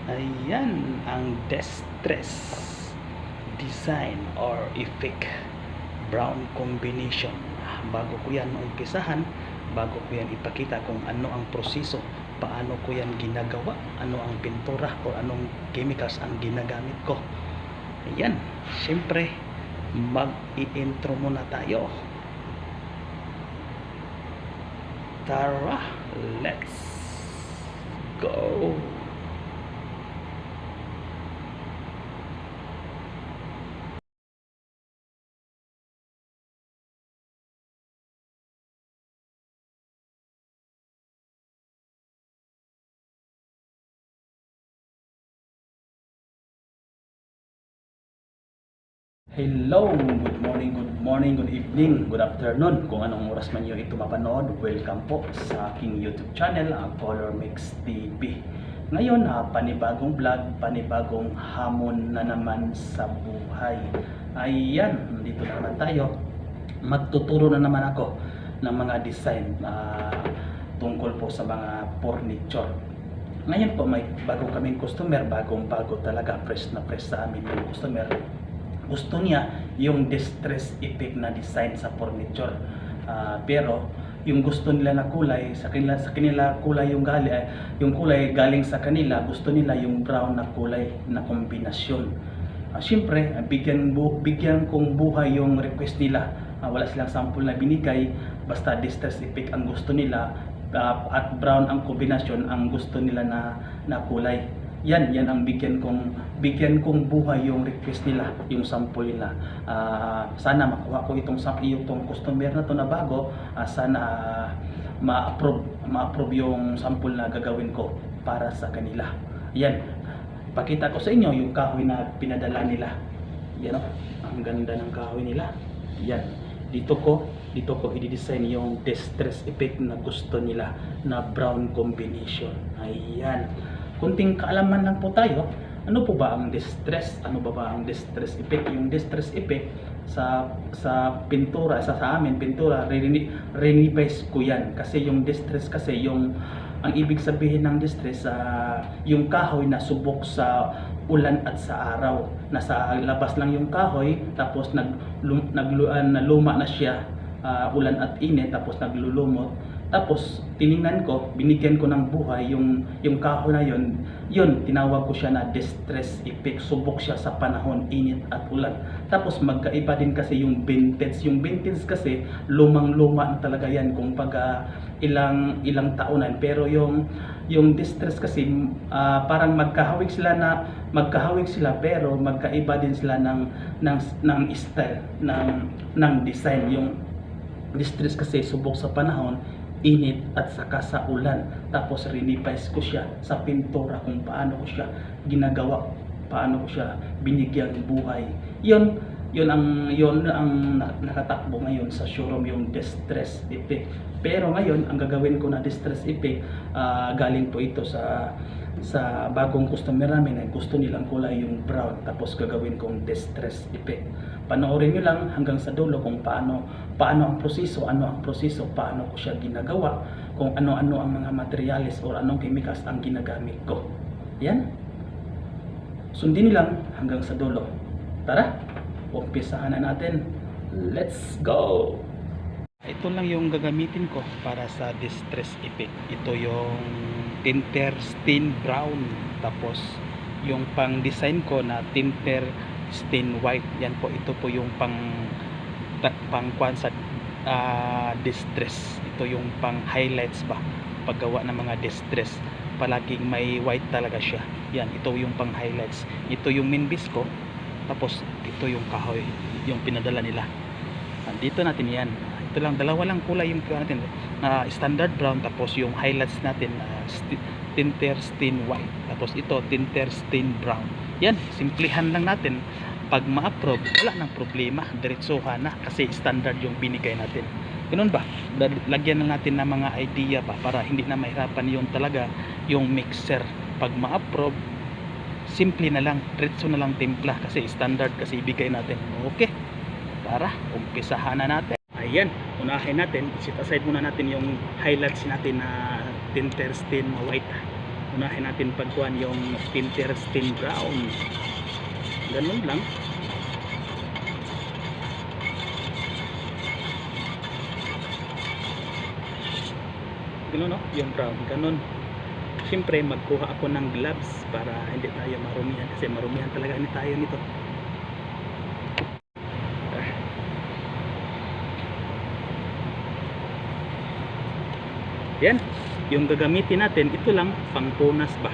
Ayan ang distress design or effect brown combination. Bago ko yan umpisahan, bago ko yan ipakita kung ano ang proseso, paano ko yan ginagawa, ano ang pintura o anong chemicals ang ginagamit ko. Ayan, syempre mag-i-intro muna tayo. Tara, let's go. Hello, good morning, good evening, good afternoon. Kung anong oras man nyo ito mapanood, welcome po sa aking YouTube channel, ang Color Mix TV. Ngayon, panibagong vlog, panibagong hamon na naman sa buhay. Ayan, dito na naman tayo. Magtuturo na naman ako ng mga design tungkol po sa mga furniture. Ngayon po, may bago kaming customer, bagong-bago talaga, fresh na fresh sa amin yung customer. Gusto niya yung distress effect na design sa furniture, pero yung gusto nila na kulay sa kanila kulay yung kulay galing sa kanila, gusto nila yung brown na kulay na kombinasyon. Siyempre bigyan kong buhay yung request nila. Wala silang sample na binigay, basta distress effect ang gusto nila, at brown ang kombinasyon ang gusto nila na kulay. Yan ang bigyan kong buhay yung request nila, yung sample nila. Sana makuha ko itong customer na to na bago. Sana ma-approve yung sample na gagawin ko para sa kanila. Yan, pakita ko sa inyo yung kahoy na pinadala nila. Yan, ang ganda ng kahoy nila. Yan, dito ko i-design yung distress effect na gusto nila na brown combination. Ayan, kunting kaalaman lang po tayo. Ano po ba ang distress? Ano ba ang distress effect? Yung distress effect sa pintura, sa amin pintura, revise ko yan. Kasi yung distress kasi ang ibig sabihin ng distress, yung kahoy na subok sa ulan at sa araw. Nasa labas lang yung kahoy, tapos naluma na siya, ulan at init, tapos naglulumot. Tapos tiningnan ko, binigyan ko ng buhay yung kahoy na yun tinawag ko siya na distress effect. Subok siya sa panahon, init at ulan. Tapos magkaiba din kasi yung vintage. Yung vintage kasi lumang-luma na talaga yan, kung ilang taonan. Pero yung distress kasi parang magkahawig sila, pero magkaiba din sila ng style, ng design. Yung distress kasi subok sa panahon, init at saka sa ulan. Tapos revise ko siya sa pintura kung paano ko siya ginagawa, paano ko siya binigyang buhay. Yun ang nakatakbo ngayon sa showroom, yung distress effect. Pero ngayon ang gagawin ko na distress effect, galing po ito sa bagong customer namin na gusto nilang kulay yung brown, tapos gagawin kong distress effect. Panoorin nyo lang hanggang sa dulo kung paano ang proseso, paano ko siya ginagawa, kung ano-ano ang mga materials o anong chemicals ang ginagamit ko. Yan, sundin nyo lang hanggang sa dulo. Tara, umpisahan na natin. Let's go! Ito lang yung gagamitin ko para sa distress effect. Ito yung tinter stain brown, tapos yung pang design ko na tinter stain white. Yan po, ito po yung pangkuan sa distress. Ito yung pang highlights ba, paggawa ng mga distress, palaging may white talaga siya. Yan, ito yung pang highlights. Ito yung main base ko, tapos ito yung kahoy, yung pinadala nila. Dito natin yan. Ito lang, dalawa lang kulay yung natin, standard brown, tapos yung highlights natin tinter stain white, tapos ito tinter stain brown. Yan, simplihan lang natin. Pag ma-approve, wala nang problema, diretsuhan na, kasi standard yung binigay natin. Ganun ba? Lagyan na natin ng mga idea pa para hindi na mahirapan yung talaga yung mixer. Pag ma-approve, simple na lang, diretso na lang timpla, kasi standard kasi ibigay natin. Okay, tara, umpisahan na natin. Ayan, unahin natin, set aside muna natin yung highlights natin na tinter stain white. unahin natin pagkuhan yung Pinterest brown. Ganun lang. Ganun, no? Yung brown, ganun. Siyempre magkuha ako ng gloves para hindi tayo marumihan, kasi marumihan talaga ni tayo nito. Yan, yung gagamitin natin, ito lang pangpunas ba.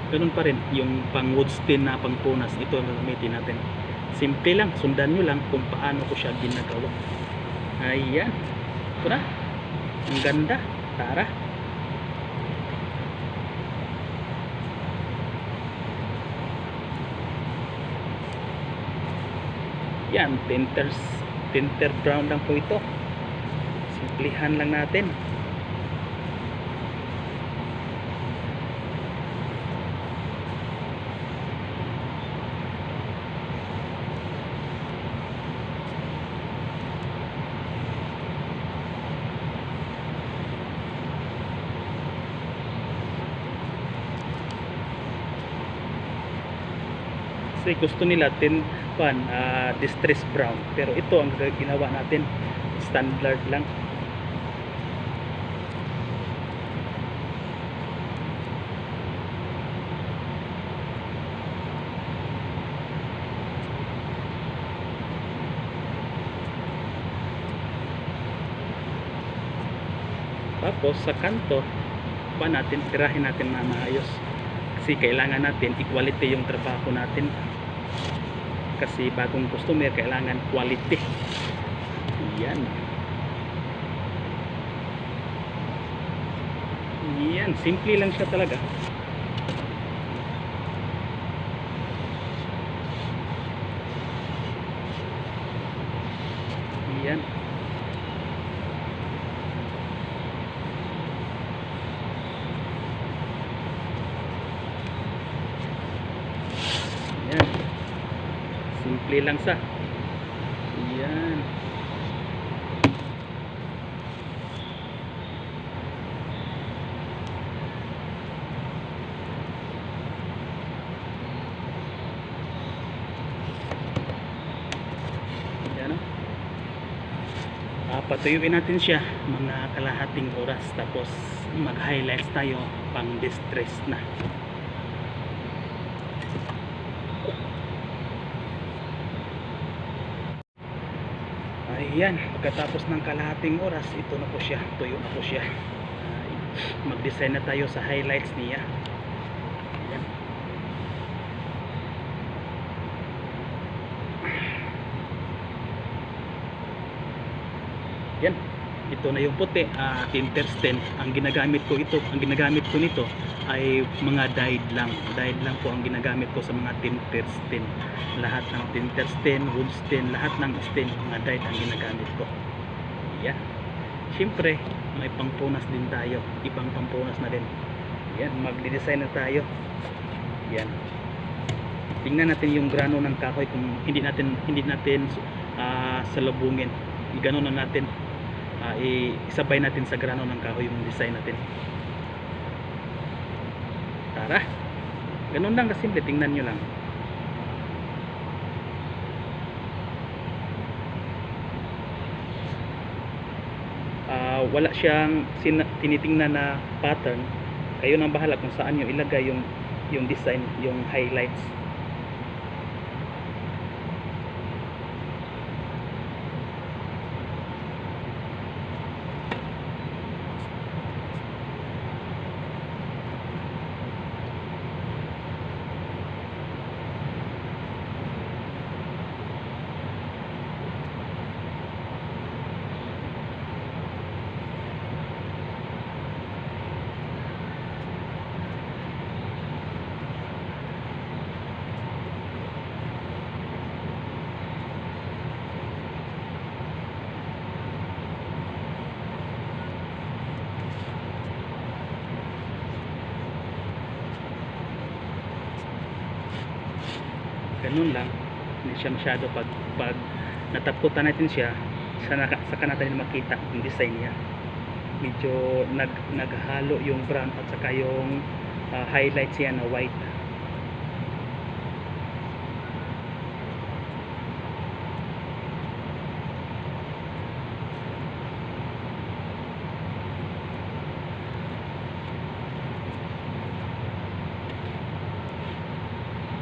Ganun pa rin, yung pang wood stain na pangpunas, ito ang gagamitin natin. Simple lang, sundan nyo lang kung paano ko siya ginagawa. Ayan, ito na. Ang ganda, tara. Yan, tinter brown lang po ito. Simplihan lang natin. Kasi gusto nila distress brown, pero ito ang ginawa natin, standard lang. Tapos sa kanto tirahin natin na maayos, kasi kailangan natin equality yung trabaho natin, kasi bagong customer kailangan quality. Yan, simple lang siya talaga. Yan. Yan. Simple lang sa. Yan. Yan. Patuyuin natin siya mga kalahating oras, tapos mag-highlights tayo pang distress na. Ayan, pagkatapos ng kalahating oras, ito na po siya, tuyo na po siya. Mag-design na tayo sa highlights niya. Ayan. Yan, ito na yung puti, Pinterest. Ang ginagamit ko nito ay mga dyed lang po ang ginagamit ko sa mga Pinterest. Lahat ng Pinterest, wood stain, lahat ng stain, mga dyed ang ginagamit ko. Yan, siyempre may pangpunas din tayo, ibang pangpunas na din. Yan, magde-design na tayo. Yan, tingnan natin yung grano ng kahoy, kung hindi natin salubungin, gano'n na natin, isabay natin sa grano ng kahoy yung design natin. Tara, ganun lang kasimple, tingnan nyo lang. Wala siyang tinitingnan na pattern, kayo nang bahala kung saan nyo ilagay yung design, yung highlights. Ganun lang, hindi siya masyado, pag nataputan natin siya, saka natin makita yung design niya. Medyo naghalo yung brown at saka yung highlights yan na white.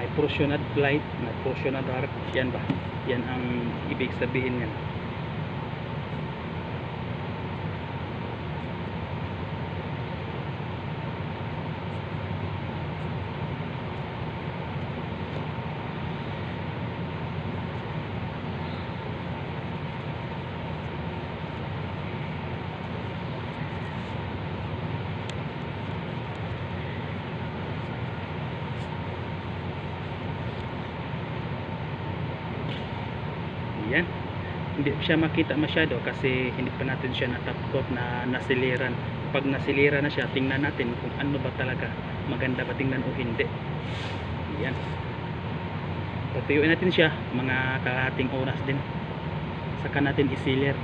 May portion na light, may portion na dark. Yan ba? Yan ang ibig sabihin yan. Yan, hindi siya makita masyado kasi hindi pa natin siya natapkot na nasiliran. Pag nasiliran na siya, tingnan natin kung ano ba talaga, maganda ba tingnan o hindi. Yan, patuyuin natin siya mga kalahating oras din, saka natin isilir.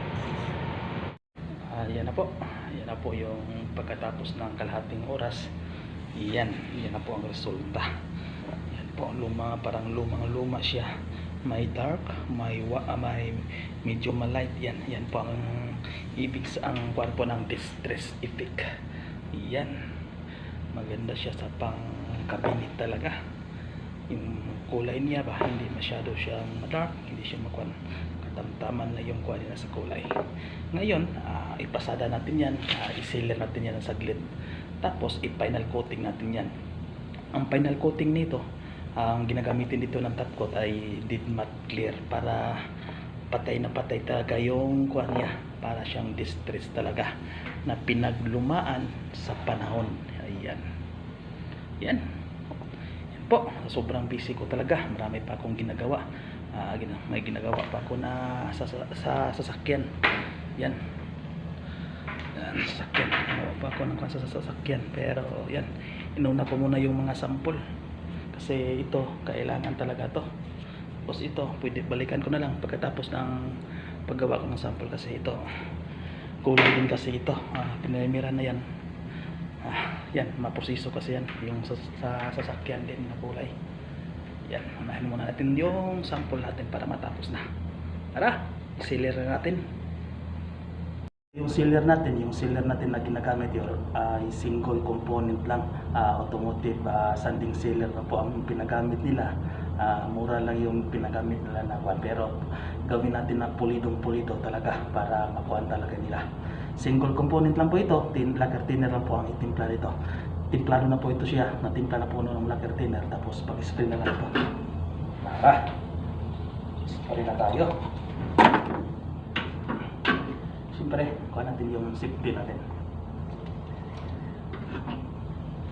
Yan na po, yan na po yung pagkatapos ng kalahating oras. Yan na po ang resulta. Yan po, parang lumang-luma siya. May dark, may medyo malight. Yan po ang ibig sa ang kuwan po ng distress effect. Yan, maganda siya sa pang cabinet talaga. Yung kulay niya ba, hindi masyado siyang dark, hindi siya makuan, katamtaman na yung kuwan niya sa kulay. Ngayon, ipasada natin yan, i-sealer natin yan ng saglit, tapos i-final coating natin yan. Ang final coating nito, ang ginagamitin dito ng top coat ay dead matte clear, para patay na patay talaga yung kuwan niya, para siyang distress talaga na pinaglumaan sa panahon. Ayan, yan po, sobrang busy ko talaga, marami pa akong ginagawa. May ginagawa pa ako na sa sasakyan. Yan, sasakyan, ginagawa pa ako ng sa sasakyan, pero yan, inuna ko muna yung mga sample kasi ito kailangan talaga to. Tapos ito pwede balikan ko na lang pagkatapos ng paggawa ko ng sample, kasi ito kulay din kasi ito, pinamira na yan. Yan, maproseso kasi yan yung sa sasakyan din na kulay. Yan, unahin muna natin yung sample natin para matapos na. Tara, sealer natin. Yung sealer natin na ginagamit yun ay single component lang, automotive sanding sealer na po ang pinagamit nila. Mura lang yung pinagamit nila na kuwan, pero gawin natin na pulidong-pulido talaga para makuhan talaga nila. Single component lang po ito, lacquer thinner lang po ang itimpla nito. Timplado na po ito siya, natimpla na po ng lacquer thinner, tapos pag-spray na lang ito. Tara, spray na tayo. Siyempre, kuha natin yung safety natin.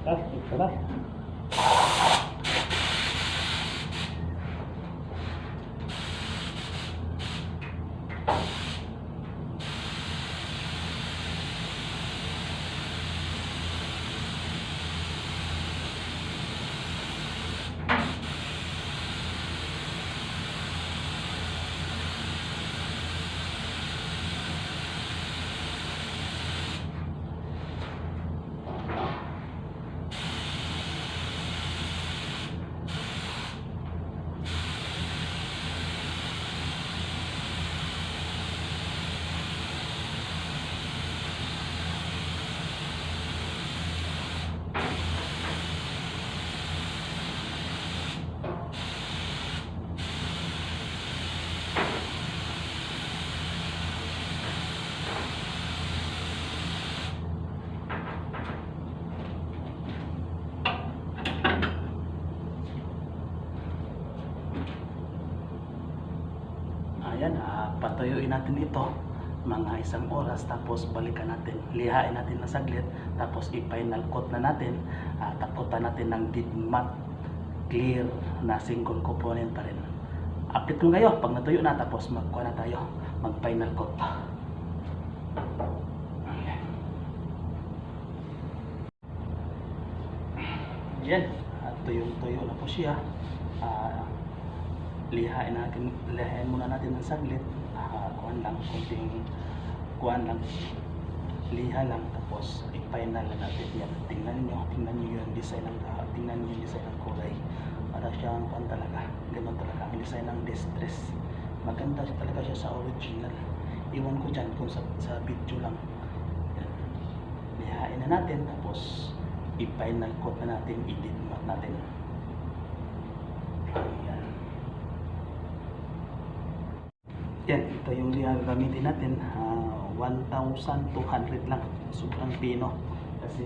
Ito na. Ayan, patuyuin natin ito mga 1 oras, tapos balikan natin, lihain natin na saglit, tapos i-final coat na natin, taputan natin ng dead matte clear na single component pa rin. Update ko ngayon pag natuyo na, tapos magkuha na tayo, mag final coat. Yan, tuyong-tuyo na po siya. Lihain muna natin ng saglit, konting kuhan lang, liha lang, tapos i-final na natin yan. Tingnan nyo yung design ng kulay. Para siyang talaga, ganun talaga ang design ng distress. Maganda siya talaga siya sa original. Iwan ko dyan kung sa video lang. Yan. Lihain na natin, tapos i-final coat na natin, i-edit mat natin. Ayan. Yan, ito yung gagamitin natin. 1,200 lang. Sobrang pino. Kasi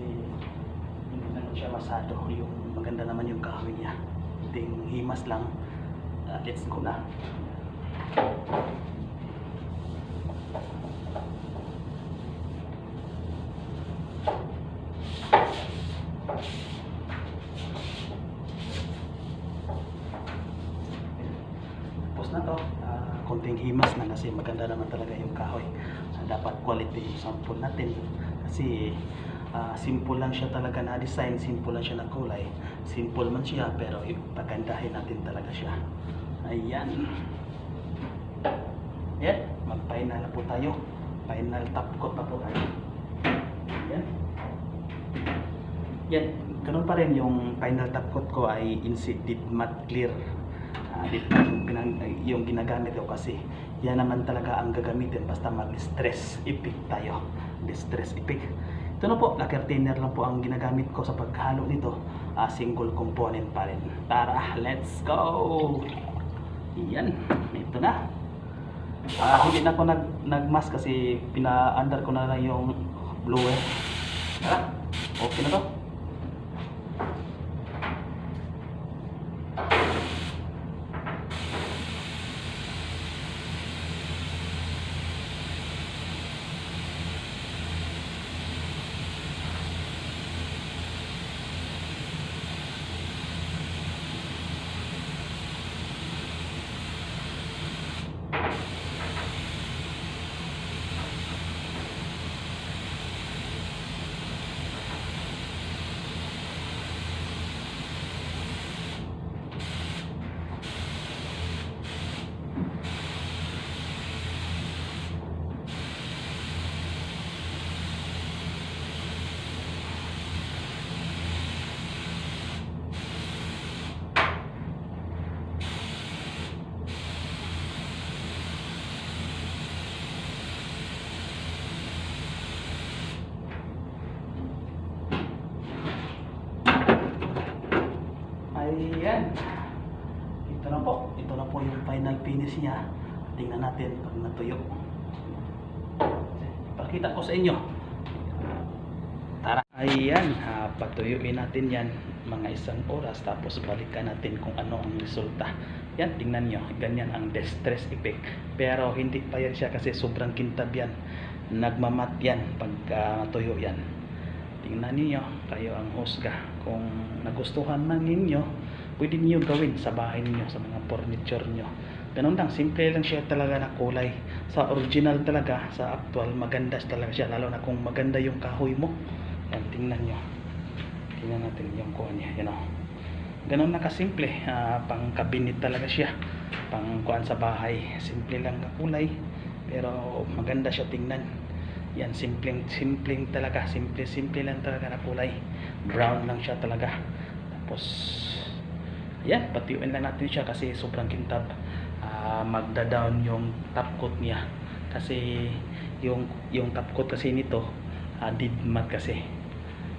hindi naman siya masado. Yung maganda naman yung kahoy niya. Ting himas lang. Let's go na. Tapos na to. Konting himas na kasi maganda naman talaga yung kahoy. Dapat quality yung sample natin. Kasi simple lang siya talaga na design, simple lang siya na kulay. Simple man siya pero ipagandahin natin talaga siya. Ayan. Yan, mag-final na po tayo. Final top coat na po tayo. Ayan. Yan, ganun pa rin yung final top coat ko ay Incident Matte Clear. Yung ginagamit ko kasi yan naman talaga ang gagamitin basta mag-stress epic tayo. Distress epic. Ito na po, lacquer thinner lang po ang ginagamit ko sa paghalo nito. Single component pa rin. Tara, let's go! Yan, ito na. Hindi na ako nag-mask kasi pina-under ko na lang yung blower. Tara, okay na to. Ayan. Ito na po yung final finish niya. Tingnan natin pag natuyo. Pakita ko sa inyo. Tara. Ayan, patuyuin natin yan mga 1 oras tapos balikan natin kung ano ang resulta. Yan, tingnan nyo. Ganyan ang distress effect. Pero hindi pa yan siya kasi sobrang kintab yan. Nagmamat yan pag natuyo yan. Tingnan niyo, kayo ang husga. Kung nagustuhan man ninyo, pwede niyo gawin sa bahay niyo, sa mga furniture niyo. Ganun lang, simple lang siya talaga na kulay. Sa original talaga, sa actual, maganda talaga siya. Lalo na kung maganda yung kahoy mo. Yan, tingnan nyo. Tingnan natin yung kuha niya. Yan o. Ganun na kasimple. Pang cabinet talaga siya. Pang kuhaan sa bahay. Simple lang na kulay. Pero maganda siya tingnan. Yan, simpleng talaga. Simple lang talaga na kulay. Brown lang siya talaga. Tapos, yan, patiuin lang natin siya kasi sobrang kintab. Magda-down yung top coat niya. Kasi, yung top coat kasi nito, dead matte kasi.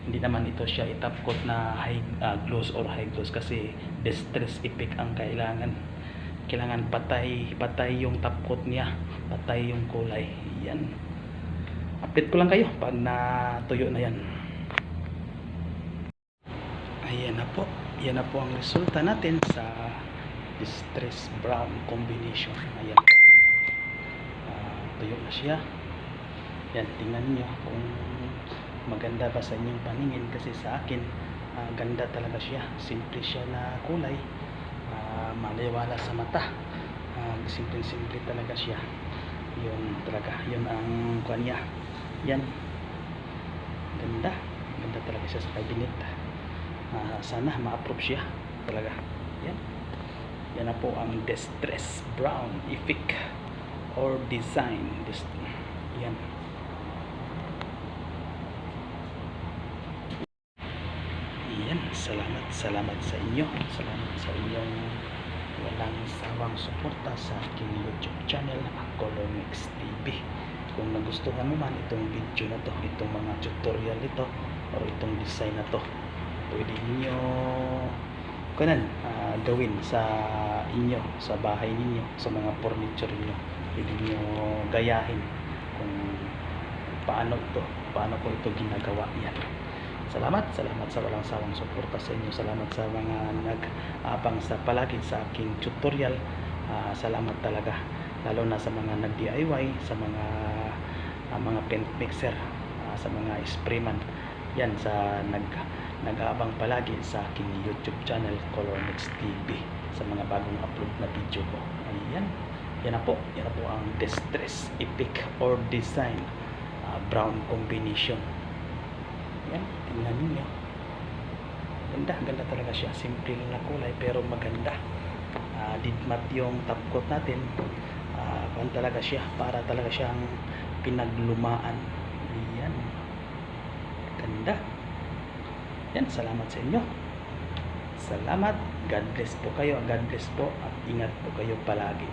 Hindi naman ito siya i-top coat na high gloss or high gloss kasi distress effect ang kailangan. Kailangan patay yung top coat niya. Patay yung kulay. Yan. Update ko lang kayo pag natuyo na yan. Ayan na po. Yan na po ang resulta natin sa distress brown combination. Ayan po. Tuyo na siya. Yan, tingnan niyo kung maganda ba sa inyong paningin kasi sa akin ganda talaga siya. Simple siya na kulay. Maliwala sa mata. Simple talaga siya. Yun talaga. Yun ang kanya. Yan, ganda talaga siya sa cabinet. Sana ma-approve siya talaga. Yan na po ang distress brown effect or design. Yan. salamat sa inyo. Salamat sa inyong walang sawang suporta sa aking YouTube channel, Colomix TV. Kung nagustuhan mo man itong video na to, itong mga tutorial nito, o itong design na to, pwede ninyo gawin sa inyo, sa bahay ninyo, sa mga furniture niyo. Pwede niyo gayahin kung paano ko ito ginagawa. Yan. Salamat sa walang sawang suporta sa inyo. Salamat sa mga nag-abang sa palagi sa aking tutorial. Salamat talaga, lalo na sa mga nag-DIY, sa mga paint mixer, sa mga sprayman. Yan, sa nag-aabang palagi sa aking YouTube channel, Colomix TV, sa mga bagong upload na video ko. Ayan. Yan na po ang Distress Epic or Design brown combination. Yan, tingnan niyo. Ganda talaga siya. Simple na kulay pero maganda. Didmat yung top coat natin. Talaga siya, para talaga siyang pinaglumaan. Yan. Ganda. Yan, salamat sa inyo. Salamat. God bless po kayo. God bless po at ingat po kayo palagi.